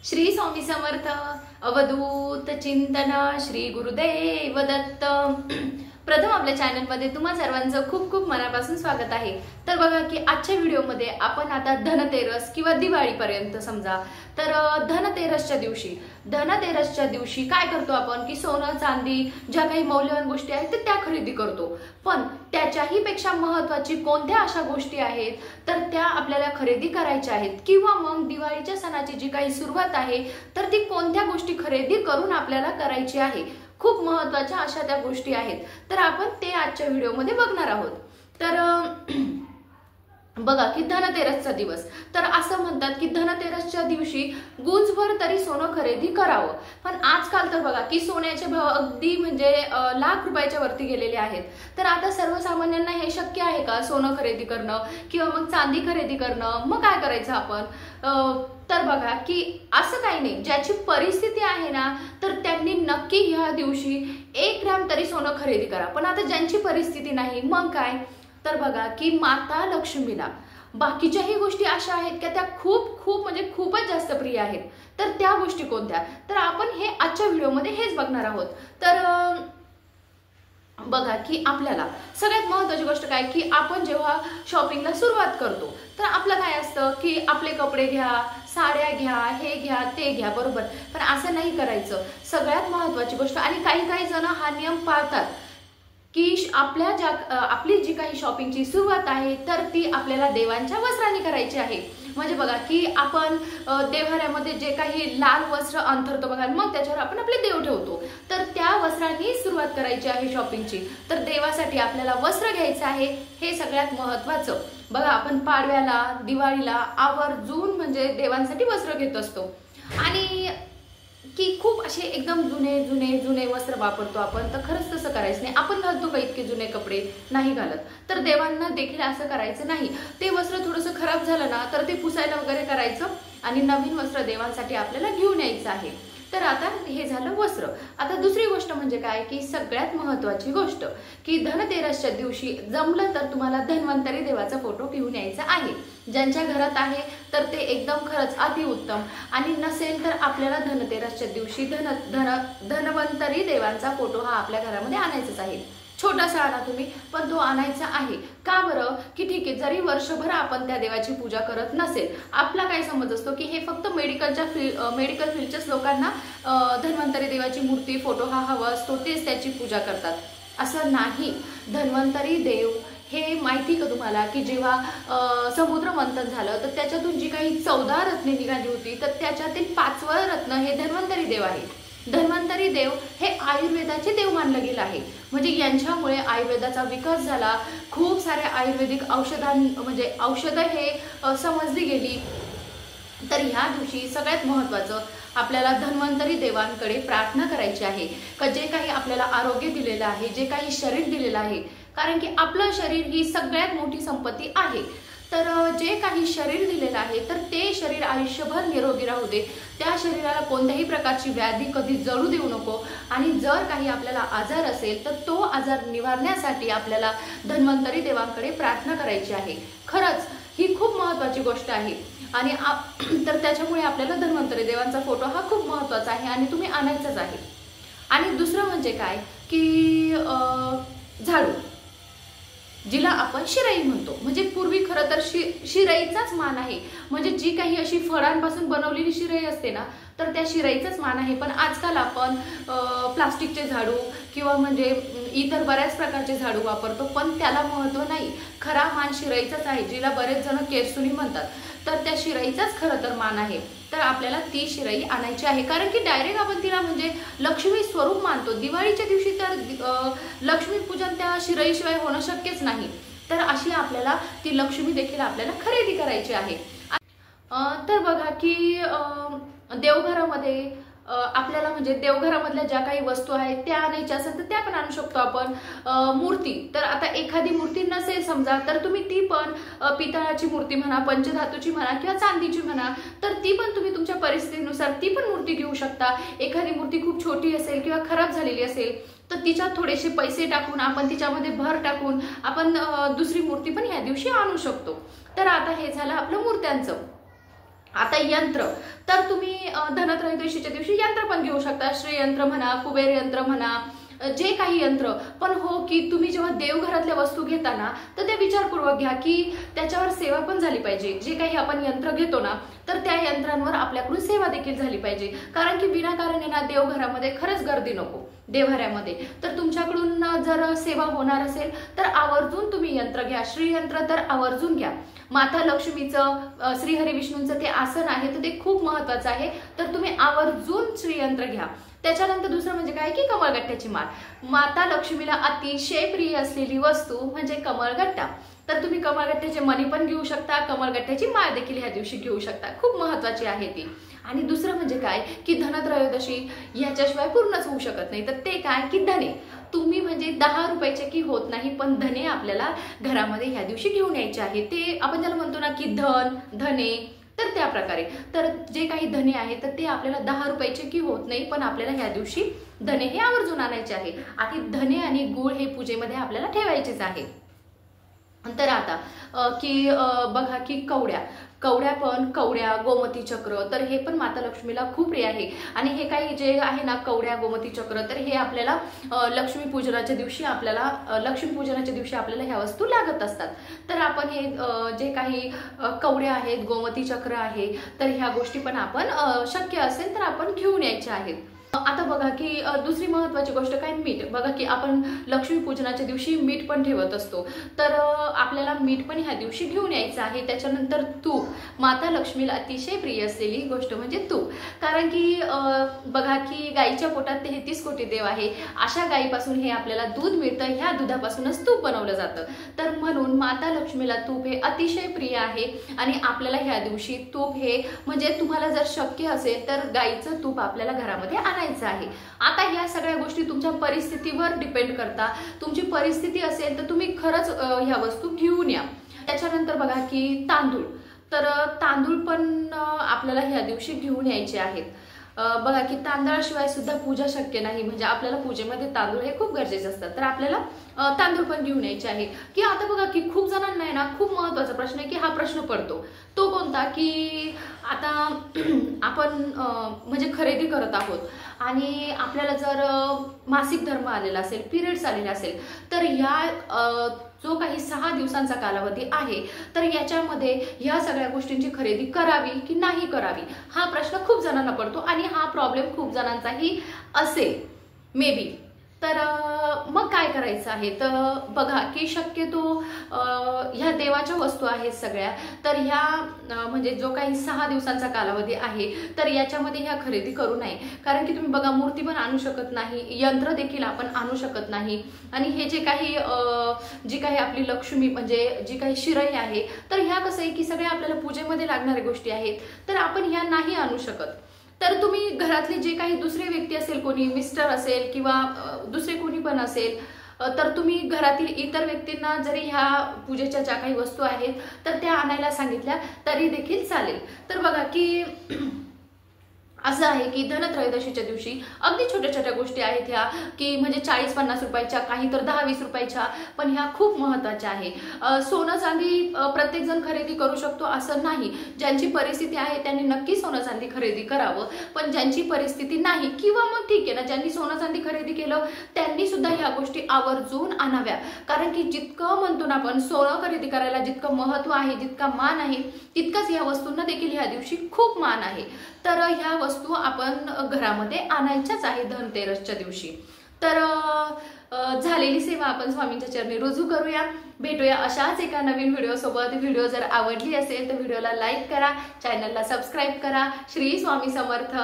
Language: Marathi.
श्री स्वामी समर्थ अवधूत चिंतन श्री गुरुदेव दत्त। प्रथम आपल्या चॅनलमध्ये तुम्हा सर्वांचं खूप खूप मनापासून स्वागत आहे। तर बघा की आजच्या व्हिडिओमध्ये आपण आता धनतेरस किंवा दिवाळीपर्यंत समजा तर धनतेरसच्या दिवशी काय करतो आपण की सोनं चांदी ज्या काही मौल्यवान गोष्टी आहेत त्या खरेदी करतो। पण त्याच्याही पेक्षा महत्त्वाची कोणत्या अशा गोष्टी आहेत तर त्या आपल्याला खरेदी करायच्या आहेत किंवा मग दिवाळीच्या सणाची जी काही सुरुवात आहे तर ती कोणत्या गोष्टी खरेदी करून आपल्याला करायची आहे। खूप महत्त्वाच्या अशा त्या गोष्टी आहेत तर आपण ते आजच्या व्हिडिओमध्ये बघणार आहोत। तर बघा की धनतेरसचा दिवस तर असं म्हणतात की धनतेरसच्या दिवशी गुंजभर तरी सोनं खरेदी करावं। पण आजकाल तर बघा की सोन्याचे भाव अगदी म्हणजे लाख रुपयाच्या वरती गेलेले आहेत। तर आता सर्वसामान्यांना हे शक्य आहे का सोनं खरेदी करणं किंवा मग चांदी खरेदी करणं? मग काय करायचं आपण? तर बघा की असं काही नाही, ज्याची परिस्थिती आहे ना तर त्यांनी नक्की ह्या दिवशी 1 ग्रॅम तरी सोनं खरेदी करा। पण आता ज्यांची परिस्थिती नाही मग काय? तर बघा की माता लक्ष्मीला बाकीच्याही गोष्टी अशा आहेत की त्या खूप म्हणजे खूपच जास्त प्रिय आहेत। तर त्या गोष्टी कोणत्या तर आपण हे आजच्या व्हिडिओमध्ये हेच बघणार आहोत। तर बघा की आपल्याला सगळ्यात महत्त्वाची गोष्ट काय की आपण जेव्हा शॉपिंगला सुरुवात करतो तर आपलं काय असतं की आपले कपडे घ्या, साड्या घ्या, हे घ्या ते घ्या, बरोबर? पण असं नाही करायचं। सगळ्यात महत्त्वाची गोष्ट आणि काही जण हा नियम पाळतात की आपली जी काही शॉपिंगची सुरुवात आहे तर ती आपल्याला देवांच्या वस्त्रांनी करायची आहे। म्हणजे बघा की आपण देव्हाऱ्यामध्ये जे काही लाल वस्त्र अंथरतो बघा, मग त्याच्यावर आपण आपले देव ठेवतो, तर त्या वस्त्रांनी सुरुवात करायची आहे शॉपिंगची। तर देवासाठी आपल्याला वस्त्र घ्यायचं आहे, हे सगळ्यात महत्त्वाचं। बघा आपण पाडव्याला दिवाळीला आवर्जून म्हणजे देवांसाठी वस्त्र घेत असतो आणि की खूप असे एकदम जुने वस्त्र वापरतो आपण। तर खरंच तसं करायचं नाही। आपण घालतो का इतके जुने कपडे? नाही घालत। तर देवांना देखील असं करायचं नाही। ते वस्त्र थोडंसं खराब झालं ना तर ते पुसायला वगैरे करायचं आणि नवीन वस्त्र देवांसाठी आपल्याला घेऊन यायचं आहे। तर आता हे झालं वस्त्र। आता दुसरी गोष्ट म्हणजे काय की सगळ्यात महत्त्वाची गोष्ट की धनतेरसच्या दिवशी जमलं तर तुम्हाला धन्वंतरी देवाचा फोटो घेऊन यायचा आहे। ज्यांच्या घरात आहे तर ते एकदम खरंच अतिउत्तम, आणि नसेल तर आपल्याला धनतेरसच्या दिवशी धन्वंतरी देवांचा फोटो हा आपल्या घरामध्ये आणायचाच आहे। छोटासा आणा तुम्ही, पण तो आणायचा आहे। का बरं? की ठीक आहे, जरी वर्षभर आपण त्या देवाची पूजा करत नसेल, आपला काय समज असतो की हे फक्त मेडिकल फील्डच्याच लोकांना धन्वंतरी देवाची मूर्ती फोटो हा हवा असतो, तेच त्याची पूजा करतात, असं नाही। धन्वंतरी देव हे माहिती का तुम्हाला की जेव्हा समुद्र मंथन झालं तर त्याच्यातून जी काही 14 रत्ने निघाली होती तर त्याच्यातील 5वं रत्न हे धन्वंतरी देव आहे। धन्वंतरी देव हे आयुर्वेदाचे देव मानलं गेलं आहे। म्हणजे यांच्यामुळे आयुर्वेदाचा विकास झाला। खूप साऱ्या आयुर्वेदिक औषधं हे समजली गेली। तर ह्या दिवशी सगळ्यात महत्त्वाचं आपल्याला धन्वंतरी देवांकडे प्रार्थना करायची आहे का जे काही आपल्याला आरोग्य दिलेलं आहे, जे काही शरीर दिलेलं आहे, कारण की आपलं शरीर ही सगळ्यात मोठी संपत्ती आहे। तर जे काही शरीर दिलेलं आहे तर ते शरीर आयुष्यभर निरोगी राहू दे, त्या शरीराला कोणत्याही प्रकारची व्याधी कधी जळू देऊ नको। आणि जर काही आपल्याला आजार असेल तर तो आजार निवारण्यासाठी आपल्याला धन्वंतरी देवांकडे प्रार्थना करायची आहे। खरंच ही खूप महत्त्वाची गोष्ट आहे आणि तर त्याच्यामुळे आपल्याला धन्वंतरी देवांचा फोटो हा खूप महत्त्वाचा आहे आणि तुम्ही आणायचाच आहे। आणि दुसरं म्हणजे काय की झाडू, जिला आपण शिराई म्हणतो, म्हणजे पूर्वी खरं तर शिराईचाच मान आहे। म्हणजे जी काही अशी फळांपासून बनवलेली शिराई असते ना तर त्या शिराईचाच मान आहे। पण आजकाल आपण प्लास्टिकचे झाडू किंवा म्हणजे इतर बऱ्याच प्रकारचे झाडू वापरतो, पण त्याला महत्त्व नाही। खरा मान शिराईचाच आहे, जिला बरेच जण केरसुणी म्हणतात। तर त्या शिराईचाच खरं तर मान आहे। तर आपल्याला ती शिराई आणायची आहे, कारण की डायरेक्ट आपण तिला म्हणजे लक्ष्मी स्वरूप मानतो। दिवाळीच्या दिवशी तर लक्ष्मी पूजन त्या शिराईशिवाय होणं शक्यच नाही। तर अशी आपल्याला ती लक्ष्मी देखील आपल्याला खरेदी करायची आहे। तर बघा की देवघरामध्ये आपल्याला म्हणजे देवघरामधल्या ज्या काही वस्तू आहेत त्या आणायच्या असेल तर त्या पण आणू शकतो आपण। मूर्ती, तर आता एखादी मूर्ती नसेल समजा तर तुम्ही ती पण पितळाची मूर्ती म्हणा, पंचधातूची म्हणा किंवा चांदीची म्हणा, तर ती पण तुम्ही तुमच्या परिस्थितीनुसार ती पण मूर्ती घेऊ शकता। एखादी मूर्ती खूप छोटी असेल किंवा खराब झालेली असेल तर तिच्यात थोडेसे पैसे टाकून आपण तिच्यामध्ये भर टाकून आपण दुसरी मूर्ती पण ह्या दिवशी आणू शकतो। तर आता हे झालं आपलं मूर्त्यांचं। आता यंत्र, तर तुम्ही धनत्रयोदशीच्या दिवशी यंत्र पण घेऊ शकता, श्रीयंत्र म्हणा, कुबेर यंत्र म्हणा, जे काही यंत्र. पण हो की तुम्ही जेव्हा देवघरातल्या वस्तू घेताना तर ते विचारपूर्वक घ्या की त्याच्यावर सेवा पण झाली पाहिजे. जे काही आपण यंत्र घेतो ना तर त्या यंत्रांवर आपल्याकडून सेवा देखील झाली पाहिजे. कारण की विनाकारण ना देवघरामध्ये खरंच गर्दी नको देवघरामध्ये. तर तुमच्याकडून जर सेवा होणार असेल तर आवर्जून तुम्ही यंत्र घ्या. श्रीयंत्र तर आवर्जून घ्या. माता लक्ष्मीचं, श्रीहरी विष्णूंचं ते आसन आहे तर ते खूप महत्वाचं आहे, तर तुम्ही आवर्जून श्रीयंत्र घ्या. त्याच्यानंतर दुसरं म्हणजे काय की कमळगट्ट्याची माळ. माता लक्ष्मीला अतिशय प्रिय असलेली वस्तू म्हणजे कमळगट्टा. तर तुम्ही कमळगट्ट्याचे मणी पण घेऊ शकता, कमळगट्ट्याची माळ देखील ह्या दिवशी घेऊ शकता. खूप महत्वाची आहे ती. आणि दुसरं म्हणजे काय की धनत्रयोदशी याच्याशिवाय पूर्णच होऊ शकत नाही. तर ते काय की धने. तुम्ही म्हणजे 10 रुपयाचे की होत नाही, पण धने आपल्याला घरामध्ये ह्या दिवशी घेऊन यायचे आहे. ते आपण ज्याला म्हणतो ना की धने, तर त्या प्रकारे. तर जे काही धने आहेत तर ते आपल्याला 10 रुपयाचे की होत नाही, पण आपल्याला ह्या दिवशी धने हे आवर्जून आणायचे आहे. आणि धने आणि गूळ हे पूजेमध्ये आपल्याला ठेवायचेच आहे. तर आता की बघा की कवड्या, गोमती चक्र, तर हे पण माता लक्ष्मीला खूप प्रिय आहे. आणि हे काही जे आहे ना कवड्या, गोमती चक्र, तर हे आपल्याला लक्ष्मीपूजनाच्या दिवशी आपल्याला ह्या वस्तू लागत असतात. तर आपण हे जे काही कवड्या आहेत, गोमती चक्र आहे, तर ह्या गोष्टी पण आपण शक्य असेल तर आपण घेऊन यायच्या आहेत. आता बघा की दुसरी महत्वाची गोष्ट काय, मीठ. बघा की आपण लक्ष्मीपूजनाच्या दिवशी मीठ पण ठेवत असतो, तर आपल्याला मीठ पण ह्या दिवशी घेऊन यायचं आहे. त्याच्यानंतर तूप. माता लक्ष्मीला अतिशय प्रिय असलेली गोष्ट म्हणजे तूप. कारण की बघा की गाईच्या पोटात 33 कोटी देव आहे. अशा गाईपासून हे आपल्याला दूध मिळतं, ह्या दुधापासूनच तूप बनवलं जातं. तर म्हणून माता लक्ष्मीला तूप हे अतिशय प्रिय आहे. आणि आपल्याला ह्या दिवशी तूप हे म्हणजे तुम्हाला जर शक्य असेल तर गाईचं तूप आपल्याला घरामध्ये आणायचं आहे. आता या सगळ्या गोष्टी तुमच्या परिस्थितीवर डिपेंड करता. तुमची परिस्थिती असेल तर तुम्ही खरंच ह्या वस्तू घेऊन या. त्याच्यानंतर बघा की तांदूळ. तर तांदूळ पण आपल्याला ह्या दिवशी घेऊन यायचे आहेत. बघा की तांदळाशिवाय सुद्धा पूजा शक्य नाही. म्हणजे आपल्याला पूजेमध्ये तांदूळ हे खूप गरजेचे असतात. तर आपल्याला तांदूळ पण घेऊन यायचे आहे. की आता बघा की खूप जणांना आहे ना खूप महत्वाचा प्रश्न आहे की हा प्रश्न पडतो तो कोणता की आता आपण म्हणजे खरेदी करत आहोत आणि आपल्याला जर मासिक धर्म आलेला असेल, पिरियड्स आलेला असेल, तर ह्या जो काही 6 दिवसांचा कालावधी आहे तर याच्यामध्ये ह्या सगळ्या गोष्टींची खरेदी करावी की नाही करावी हा प्रश्न खूप जणांना पडतो. आणि हा प्रॉब्लेम खूप जणांचाही असेल मे बी. तर मग काय करायचं आहे, तर बघा की शक्यतो ह्या देवाच्या वस्तू आहेत सगळ्या, तर ह्या म्हणजे जो काही 6 दिवसांचा कालावधी आहे तर याच्यामध्ये ह्या खरेदी करू नये. कारण की तुम्ही बघा मूर्ती पण आणू शकत नाही, यंत्र देखील आपण आणू शकत नाही. आणि हे जे काही जी काही आपली लक्ष्मी म्हणजे जी काही शिराई आहे तर ह्या कसं आहे की सगळ्या आपल्याला पूजेमध्ये लागणाऱ्या गोष्टी आहेत, तर आपण ह्या नाही आणू शकत. तर तुम्ही घरातले जे काही दुसरे व्यक्ती असेल, कोणी मिस्टर असेल किंवा दुसरे कोणी पण असेल, तर तुम्ही घरातील इतर व्यक्तींना जरी ह्या पूजेच्या ज्या काही वस्तू आहेत तर त्या आणायला सांगितल्या तरी देखील चालेल. तर बघा की असं आहे की धनत्रयोदशीच्या दिवशी अगदी छोट्या छोट्या गोष्टी आहेत ह्या की म्हणजे 40-50 रुपयाच्या, काही तर 10-20 रुपयाच्या, पण ह्या खूप महत्वाच्या आहे. सोनं चांदी प्रत्येक जण खरेदी करू शकतो असं नाही. ज्यांची परिस्थिती आहे त्यांनी नक्की सोनं चांदी खरेदी करावं. पण ज्यांची परिस्थिती नाही किंवा मग ठीक आहे ना, ज्यांनी सोनं चांदी खरेदी केलं त्यांनी सुद्धा ह्या गोष्टी आवर्जून आणाव्या. कारण की जितकं म्हणतो ना आपण सोनं खरेदी करायला जितकं महत्व आहे, जितका मान आहे, तितकंच ह्या वस्तूंना देखील ह्या दिवशी खूप मान आहे. तर ह्या वस्तू आपण घरामध्ये आणायच्याच आहे धनतेरसच्या दिवशी. तर झालेली सेवा आपण स्वामींच्या चरणी रुजू करूया. भेटूया अशाच एका नवीन व्हिडिओ सोबत. व्हिडिओ जर आवडली असेल तर व्हिडिओला लाईक करा, चॅनलला सबस्क्राईब करा. श्री स्वामी समर्थ.